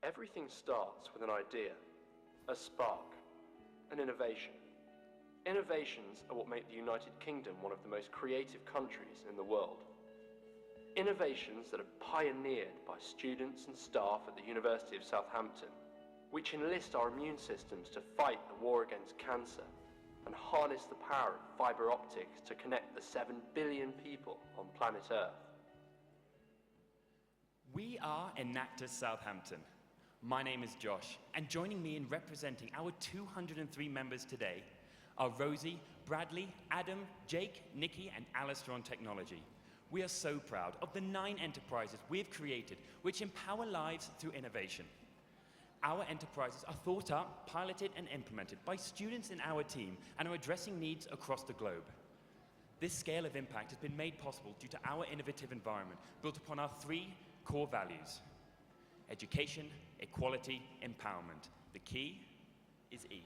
Everything starts with an idea, a spark, an innovation. Innovations are what make the United Kingdom one of the most creative countries in the world. Innovations that are pioneered by students and staff at the University of Southampton, which enlist our immune systems to fight the war against cancer and harness the power of fibre optics to connect the 7 billion people on planet Earth. We are Enactus Southampton. My name is Josh, and joining me in representing our 203 members today are Rosie, Bradley, Adam, Jake, Nikki, and Alistair on technology. We are so proud of the 9 enterprises we've created which empower lives through innovation. Our enterprises are thought up, piloted, and implemented by students in our team and are addressing needs across the globe. This scale of impact has been made possible due to our innovative environment built upon our 3 core values: education, equality, empowerment. The key is E.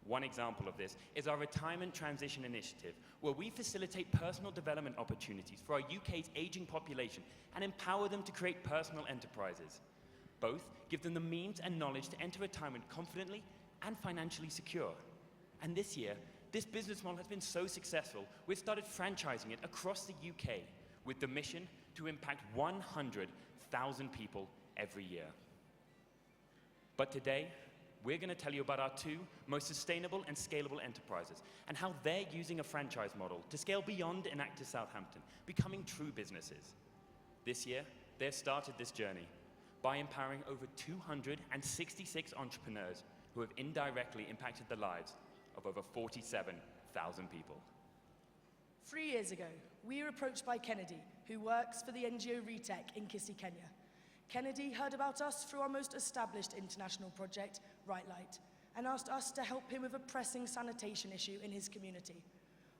One example of this is our Retirement Transition Initiative, where we facilitate personal development opportunities for our UK's ageing population and empower them to create personal enterprises. Both give them the means and knowledge to enter retirement confidently and financially secure. And this year, this business model has been so successful, we've started franchising it across the UK with the mission to impact 100,000 people every year. But today, we're going to tell you about our 2 most sustainable and scalable enterprises and how they're using a franchise model to scale beyond Enactus Southampton, becoming true businesses. This year, they've started this journey by empowering over 266 entrepreneurs who have indirectly impacted the lives of over 47,000 people. 3 years ago, we were approached by Kennedy, who works for the NGO Retech in Kisii, Kenya. Kennedy heard about us through our most established international project, Right Light, and asked us to help him with a pressing sanitation issue in his community.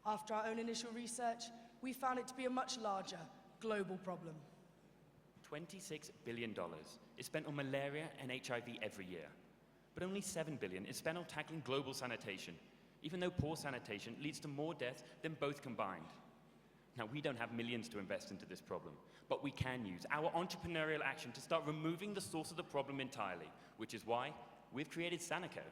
After our own initial research, we found it to be a much larger, global problem. $26 billion is spent on malaria and HIV every year, but only $7 billion is spent on tackling global sanitation, even though poor sanitation leads to more deaths than both combined. Now, we don't have millions to invest into this problem, but we can use our entrepreneurial action to start removing the source of the problem entirely, which is why we've created Sanako.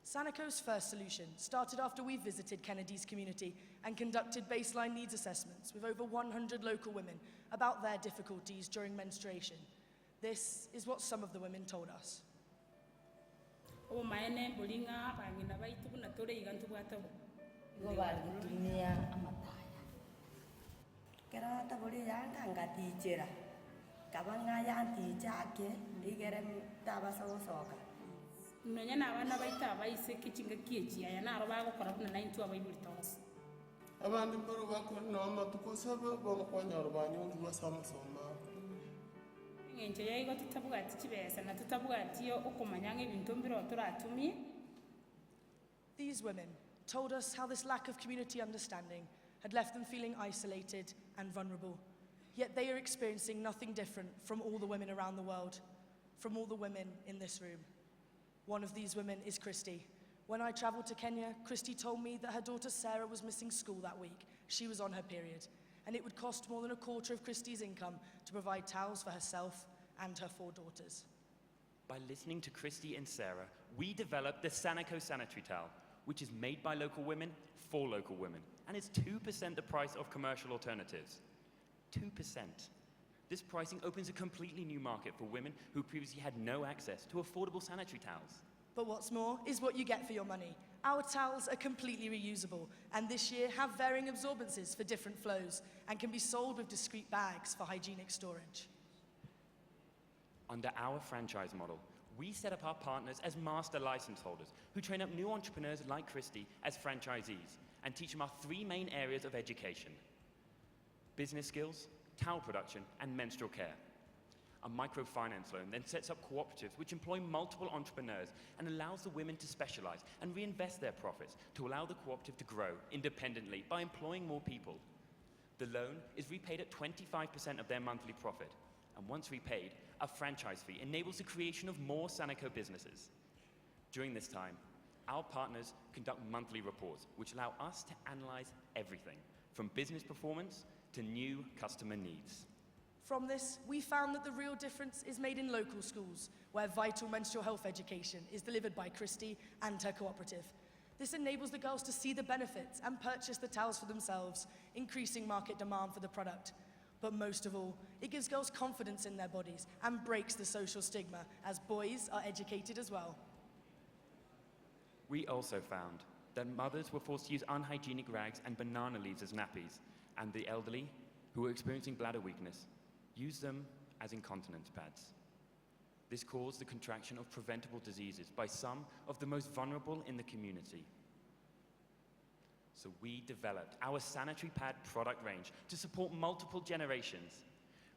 Sanako's first solution started after we visited Kennedy's community and conducted baseline needs assessments with over 100 local women about their difficulties during menstruation. This is what some of the women told us. Kerata boleh yang angkat tijera, kapan ngayan tijake, digerem tabasosoka. Nanya nawa na baita baise kichinga kichi aya na roba ko korabna 92 abaibuli tos. Abandi mburu bako noma tukosaba bono kwanya robanyo rwasama soma. Ngenje yayigo tutabugati kibesa na tutabugati yo okumanyanga ibintu mbiro turatumye. These women told us how this lack of community understanding had left them feeling isolated and vulnerable. Yet they are experiencing nothing different from all the women around the world, from all the women in this room. One of these women is Christy. When I traveled to Kenya, Christy told me that her daughter Sarah was missing school that week. She was on her period, and it would cost more than a quarter of Christy's income to provide towels for herself and her 4 daughters. By listening to Christy and Sarah, we developed the Sanako sanitary towel, which is made by local women for local women, and is 2% the price of commercial alternatives. 2%. This pricing opens a completely new market for women who previously had no access to affordable sanitary towels. But what's more is what you get for your money. Our towels are completely reusable, and this year have varying absorbences for different flows, and can be sold with discrete bags for hygienic storage. Under our franchise model, we set up our partners as master license holders who train up new entrepreneurs like Christy as franchisees and teach them our 3 main areas of education: business skills, towel production, and menstrual care. A microfinance loan then sets up cooperatives which employ multiple entrepreneurs and allows the women to specialize and reinvest their profits to allow the cooperative to grow independently by employing more people. The loan is repaid at 25% of their monthly profit, and once repaid, a franchise fee enables the creation of more Sanako businesses. During this time, our partners conduct monthly reports which allow us to analyze everything from business performance to new customer needs. From this, we found that the real difference is made in local schools, where vital menstrual health education is delivered by Christy and her cooperative. This enables the girls to see the benefits and purchase the towels for themselves, increasing market demand for the product. But most of all, it gives girls confidence in their bodies and breaks the social stigma, as boys are educated as well. We also found that mothers were forced to use unhygienic rags and banana leaves as nappies, and the elderly, who were experiencing bladder weakness, used them as incontinence pads. This caused the contraction of preventable diseases by some of the most vulnerable in the community. So we developed our sanitary pad product range to support multiple generations.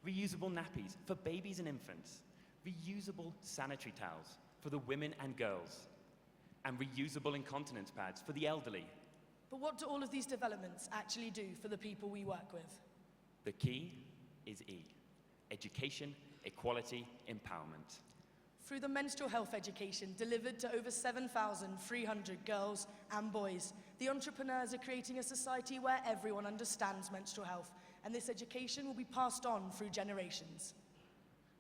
Reusable nappies for babies and infants, reusable sanitary towels for the women and girls, and reusable incontinence pads for the elderly. But what do all of these developments actually do for the people we work with? The key is E: education, equality, empowerment. Through the menstrual health education delivered to over 7,300 girls and boys, the entrepreneurs are creating a society where everyone understands menstrual health, and this education will be passed on through generations.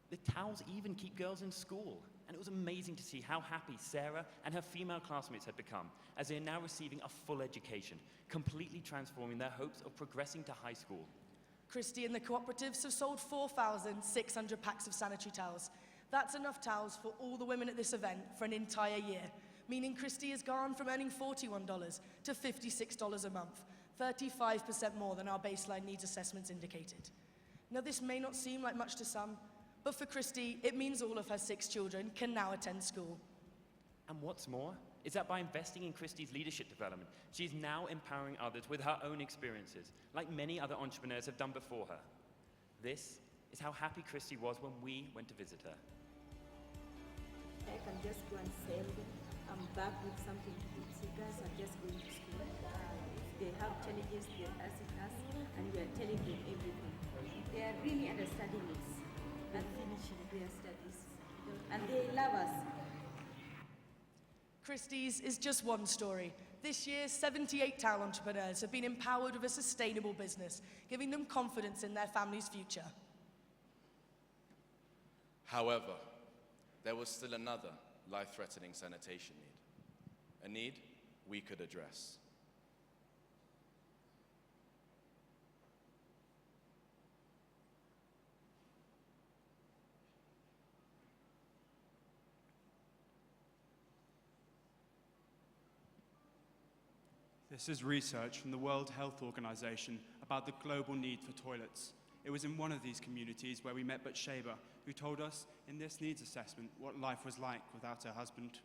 The towels even keep girls in school, and it was amazing to see how happy Sarah and her female classmates had become, as they are now receiving a full education, completely transforming their hopes of progressing to high school. Christy and the cooperatives have sold 4,600 packs of sanitary towels. That's enough towels for all the women at this event for an entire year, meaning Christy has gone from earning $41 to $56 a month, 35% more than our baseline needs assessments indicated. Now, this may not seem like much to some, but for Christy, it means all of her 6 children can now attend school. And what's more is that by investing in Christy's leadership development, she is now empowering others with her own experiences, like many other entrepreneurs have done before her. This is how happy Christy was when we went to visit her. I can just go and sell them. I'm back with something to do. So guys are just going to school. If they have challenges, they're asking us, and we are telling them everything. They are really understanding us and finishing their studies. And they love us. Christie's is just one story. This year, 78 towel entrepreneurs have been empowered with a sustainable business, giving them confidence in their family's future. However, there was still another life-threatening sanitation need, a need we could address. This is research from the World Health Organization about the global need for toilets. It was in one of these communities where we met Batsheba, who told us in this needs assessment what life was like without her husband.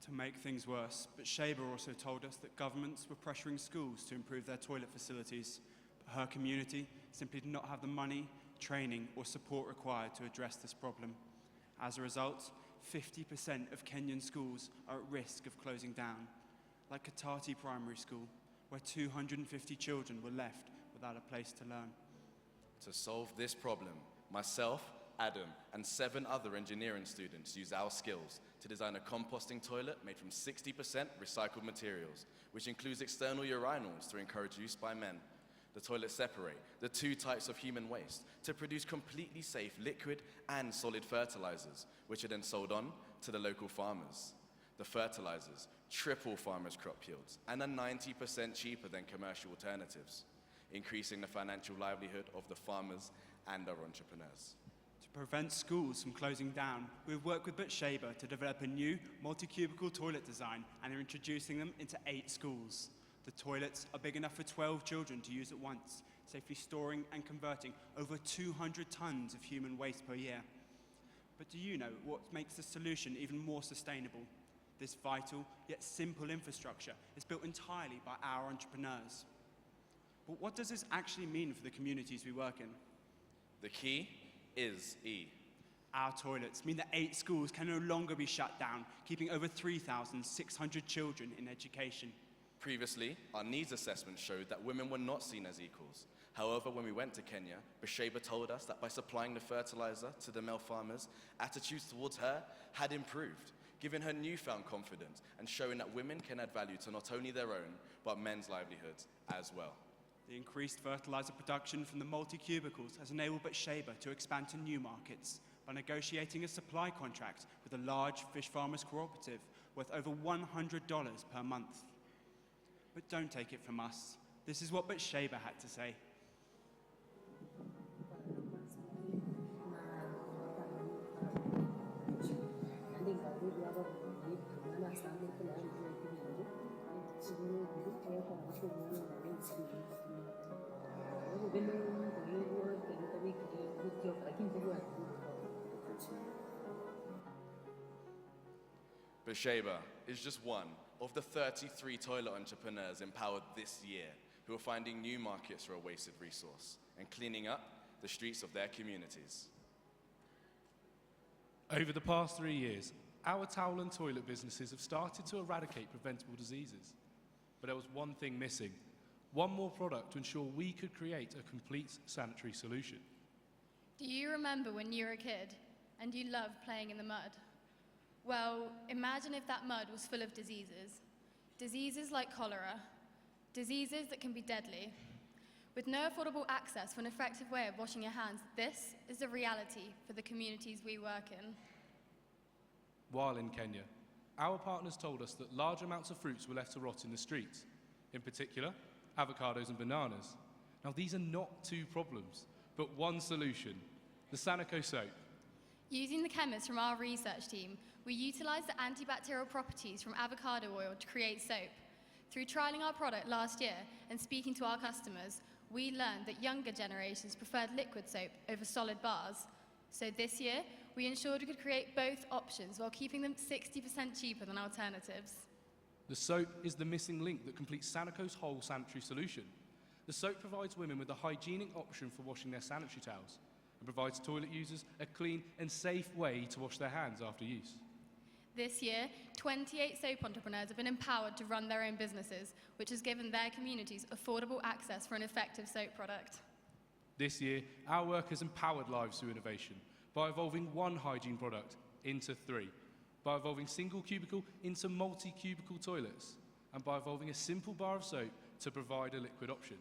To make things worse, Batsheba also told us that governments were pressuring schools to improve their toilet facilities, but her community simply did not have the money, training, or support required to address this problem. As a result, 50% of Kenyan schools are at risk of closing down, like Katati Primary School, where 250 children were left without a place to learn. To solve this problem, myself, Adam, and 7 other engineering students used our skills to design a composting toilet made from 60% recycled materials, which includes external urinals to encourage use by men. The toilets separate the 2 types of human waste to produce completely safe liquid and solid fertilizers, which are then sold on to the local farmers. The fertilizers triple farmers' crop yields and are 90% cheaper than commercial alternatives, increasing the financial livelihood of the farmers and our entrepreneurs. To prevent schools from closing down, we've worked with Batsheba to develop a new multi-cubicle toilet design, and are introducing them into 8 schools. The toilets are big enough for 12 children to use at once, safely storing and converting over 200 tons of human waste per year. But do you know what makes the solution even more sustainable? This vital yet simple infrastructure is built entirely by our entrepreneurs. But what does this actually mean for the communities we work in? The key is E. Our toilets mean that 8 schools can no longer be shut down, keeping over 3,600 children in education. Previously, our needs assessment showed that women were not seen as equals. However, when we went to Kenya, Basheba told us that by supplying the fertilizer to the male farmers, attitudes towards her had improved, giving her newfound confidence and showing that women can add value to not only their own, but men's livelihoods as well. The increased fertilizer production from the multi-cubicles has enabled Basheba to expand to new markets by negotiating a supply contract with a large fish farmers cooperative worth over $100 per month. But don't take it from us. This is what Basheba had to say. Basheba is just one of the 33 toilet entrepreneurs empowered this year who are finding new markets for a wasted resource and cleaning up the streets of their communities. Over the past 3 years, our towel and toilet businesses have started to eradicate preventable diseases. But there was one thing missing, one more product to ensure we could create a complete sanitary solution. Do you remember when you were a kid and you loved playing in the mud? Well, imagine if that mud was full of diseases. Diseases like cholera, diseases that can be deadly. With no affordable access for an effective way of washing your hands, this is the reality for the communities we work in. While in Kenya, our partners told us that large amounts of fruits were left to rot in the streets, in particular, avocados and bananas. Now, these are not two problems, but one solution, the Sanako soap. Using the chemists from our research team, we utilised the antibacterial properties from avocado oil to create soap. Through trialling our product last year and speaking to our customers, we learned that younger generations preferred liquid soap over solid bars. So this year, we ensured we could create both options while keeping them 60% cheaper than alternatives. The soap is the missing link that completes Sanako's whole sanitary solution. The soap provides women with a hygienic option for washing their sanitary towels and provides toilet users a clean and safe way to wash their hands after use. This year, 28 soap entrepreneurs have been empowered to run their own businesses, which has given their communities affordable access for an effective soap product. This year, our work has empowered lives through innovation by evolving one hygiene product into 3, by evolving single cubicle into multi-cubicle toilets, and by evolving a simple bar of soap to provide a liquid option.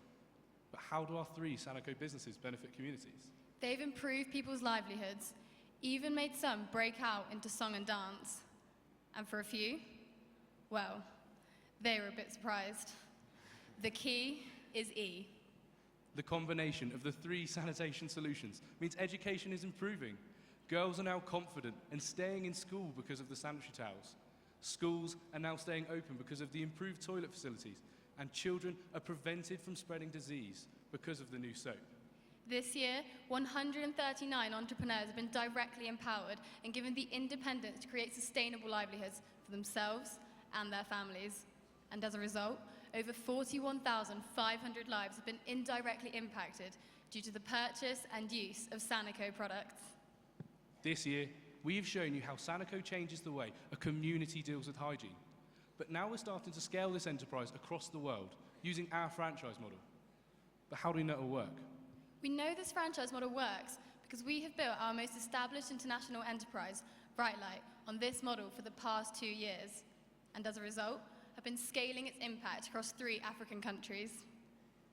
But how do our 3 Sanako businesses benefit communities? They've improved people's livelihoods, even made some break out into song and dance. And for a few, well, they were a bit surprised. The key is E. The combination of the 3 sanitation solutions means education is improving. Girls are now confident and staying in school because of the sanitary towels. Schools are now staying open because of the improved toilet facilities, and children are prevented from spreading disease because of the new soap. This year, 139 entrepreneurs have been directly empowered and given the independence to create sustainable livelihoods for themselves and their families. And as a result, over 41,500 lives have been indirectly impacted due to the purchase and use of Sanako products. This year, we have shown you how Sanako changes the way a community deals with hygiene. But now we're starting to scale this enterprise across the world using our franchise model. But how do we know it will work? We know this franchise model works because we have built our most established international enterprise, Brightlight, on this model for the past 2 years, and as a result, have been scaling its impact across 3 African countries.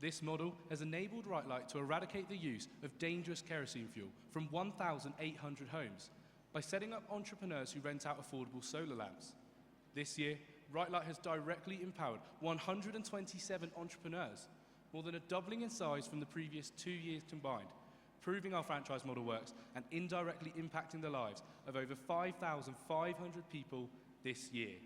This model has enabled Brightlight to eradicate the use of dangerous kerosene fuel from 1,800 homes by setting up entrepreneurs who rent out affordable solar lamps. This year, Brightlight has directly empowered 127 entrepreneurs, more than a doubling in size from the previous 2 years combined, proving our franchise model works and indirectly impacting the lives of over 5,500 people this year.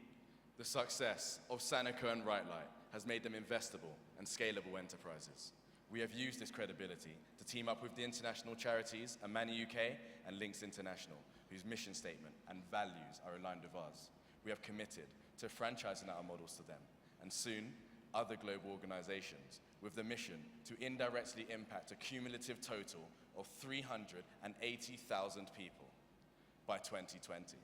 The success of Sanako and Brightlight has made them investable and scalable enterprises. We have used this credibility to team up with the international charities Amani UK and Links International, whose mission statement and values are aligned with ours. We have committed to franchising our models to them, and soon, other global organizations with the mission to indirectly impact a cumulative total of 380,000 people by 2020.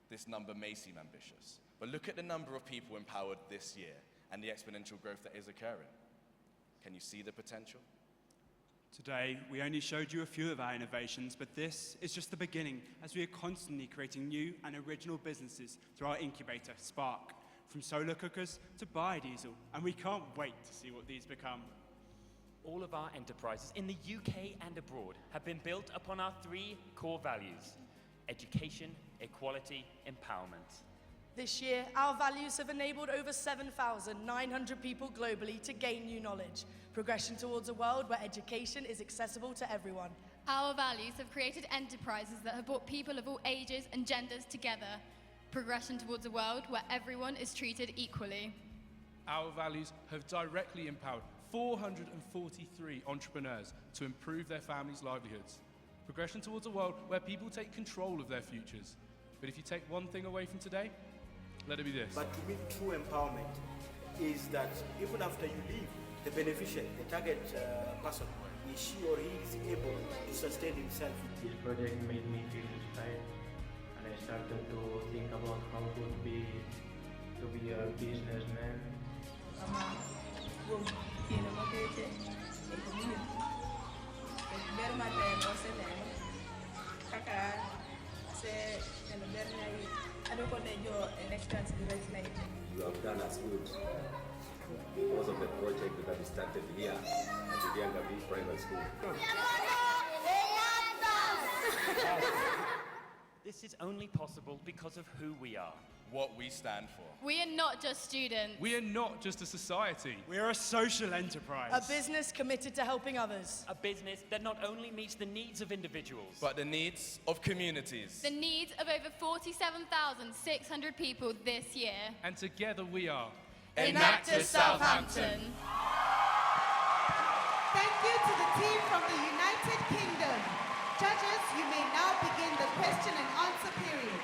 This number may seem ambitious, but look at the number of people empowered this year and the exponential growth that is occurring. Can you see the potential? Today, we only showed you a few of our innovations, but this is just the beginning, as we are constantly creating new and original businesses through our incubator, Spark, from solar cookers to biodiesel, and we can't wait to see what these become. All of our enterprises in the UK and abroad have been built upon our 3 core values: education, equality, empowerment. This year, our values have enabled over 7,900 people globally to gain new knowledge, progression towards a world where education is accessible to everyone. Our values have created enterprises that have brought people of all ages and genders together, progression towards a world where everyone is treated equally. Our values have directly empowered 443 entrepreneurs to improve their families' livelihoods. Progression towards a world where people take control of their futures. But if you take one thing away from today, let it be this. But to me, true empowerment is that even after you leave, the beneficiary, the target person, is she or he is able to sustain himself. This project made me feel inspired, and I started to think about how it would be to be a businessman. You have done us good because of the project that we started here at the Younger Primary School. This is only possible because of who we are. What we stand for. We are not just students. We are not just a society. We are a social enterprise. A business committed to helping others. A business that not only meets the needs of individuals, but the needs of communities. The needs of over 47,600 people this year. And together we are Enactus Southampton. Thank you to the team from the United Kingdom. Judges, you may now begin the question and answer period.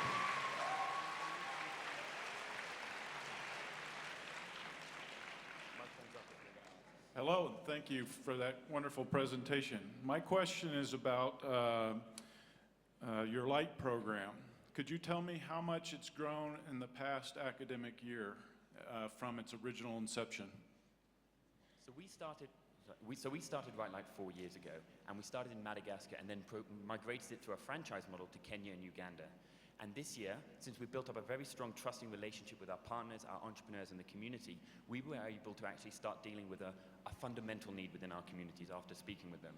Hello, and thank you for that wonderful presentation. My question is about your LIGHT program. Could you tell me how much it's grown in the past academic year from its original inception? So we started Right Light 4 years ago, and we started in Madagascar and then migrated it through a franchise model to Kenya and Uganda. And this year, since we built up a very strong trusting relationship with our partners, our entrepreneurs, and the community, we were able to actually start dealing with a fundamental need within our communities after speaking with them.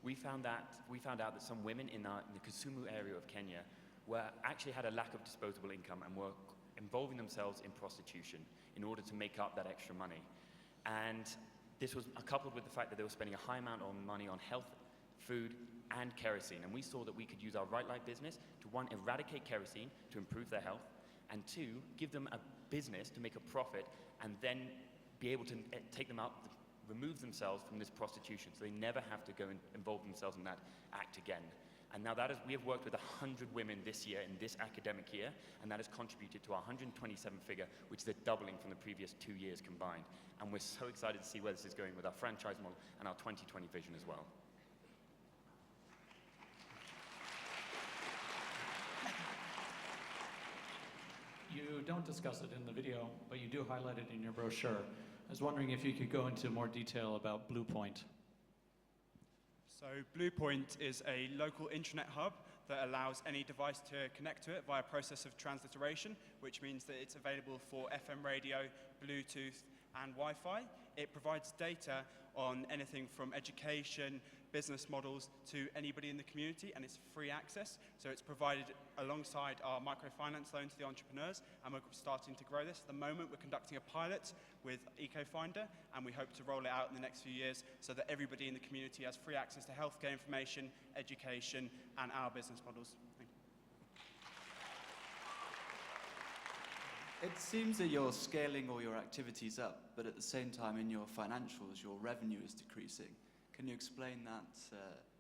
We found out that some women in the Kisumu area of Kenya actually had a lack of disposable income and were involving themselves in prostitution in order to make up that extra money. And this was coupled with the fact that they were spending a high amount of money on health, food, and kerosene. And we saw that we could use our Right Light business to, 1, eradicate kerosene to improve their health, and 2, give them a business to make a profit and then be able to take them out, remove themselves from this prostitution so they never have to go and involve themselves in that act again. And now we have worked with 100 women this year in this academic year, and that has contributed to our 127 figure, which is a doubling from the previous 2 years combined. And we're so excited to see where this is going with our franchise model and our 2020 vision as well. You don't discuss it in the video, but you do highlight it in your brochure. I was wondering if you could go into more detail about Bluepoint. So Bluepoint is a local intranet hub that allows any device to connect to it via a process of transliteration, which means that it's available for FM radio, Bluetooth, and Wi-Fi. It provides data on anything from education, business models, to anybody in the community, and it's free access. So it's provided alongside our microfinance loan to the entrepreneurs, and we're starting to grow this. At the moment, we're conducting a pilot with EcoFinder, and we hope to roll it out in the next few years so that everybody in the community has free access to healthcare information, education, and our business models. Thank you. It seems that you're scaling all your activities up, but at the same time in your financials, your revenue is decreasing. Can you explain that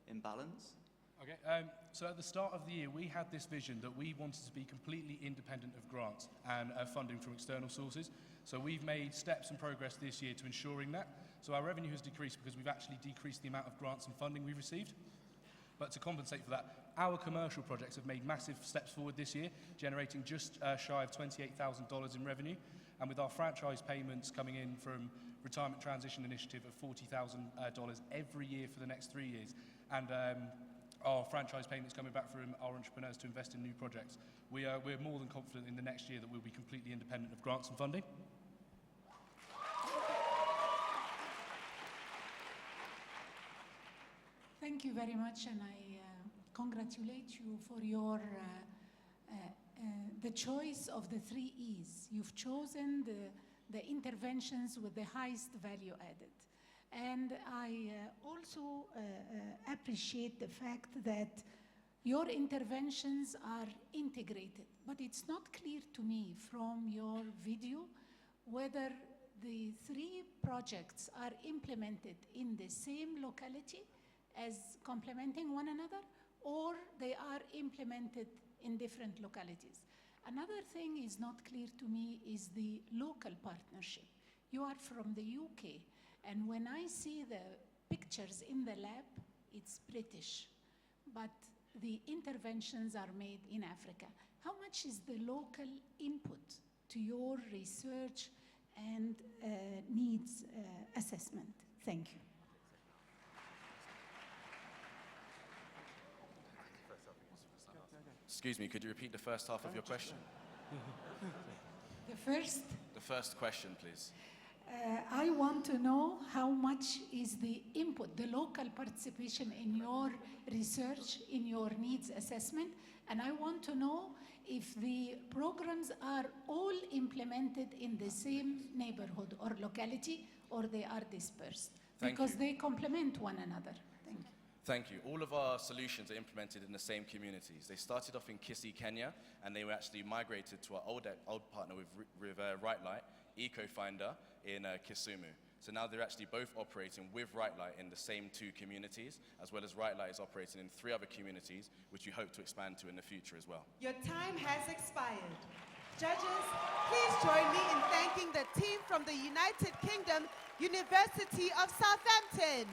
imbalance? Okay, so at the start of the year, we had this vision that we wanted to be completely independent of grants and funding from external sources. So we've made steps and progress this year to ensuring that. So our revenue has decreased because we've actually decreased the amount of grants and funding we've received. But to compensate for that, our commercial projects have made massive steps forward this year, generating just shy of $28,000 in revenue. And with our franchise payments coming in from Retirement Transition Initiative of $40,000 every year for the next 3 years, and our franchise payments coming back from our entrepreneurs to invest in new projects, we're more than confident in the next year that we'll be completely independent of grants and funding. Thank you very much, and I congratulate you for your the choice of the 3 E's. You've chosen the interventions with the highest value added. And I also appreciate the fact that your interventions are integrated, but it's not clear to me from your video whether the 3 projects are implemented in the same locality as complementing one another, or they are implemented in different localities. Another thing is not clear to me is the local partnership. You are from the UK, and when I see the pictures in the lab, it's British, but the interventions are made in Africa. How much is the local input to your research and needs assessment? Thank you. Excuse me, could you repeat the first half of your question? The first question, please. I want to know how much is the input, the local participation in your research, in your needs assessment, and I want to know if the programs are all implemented in the same neighborhood or locality, or they are dispersed, because they complement one another. Thank you. Thank you. All of our solutions are implemented in the same communities. They started off in Kisii, Kenya, and they were actually migrated to our old partner with Right Light, EcoFinder, in Kisumu. So now they're actually both operating with Right Light in the same 2 communities, as well as Right Light is operating in 3 other communities, which we hope to expand to in the future as well. Your time has expired. Judges, please join me in thanking the team from the United Kingdom, University of Southampton.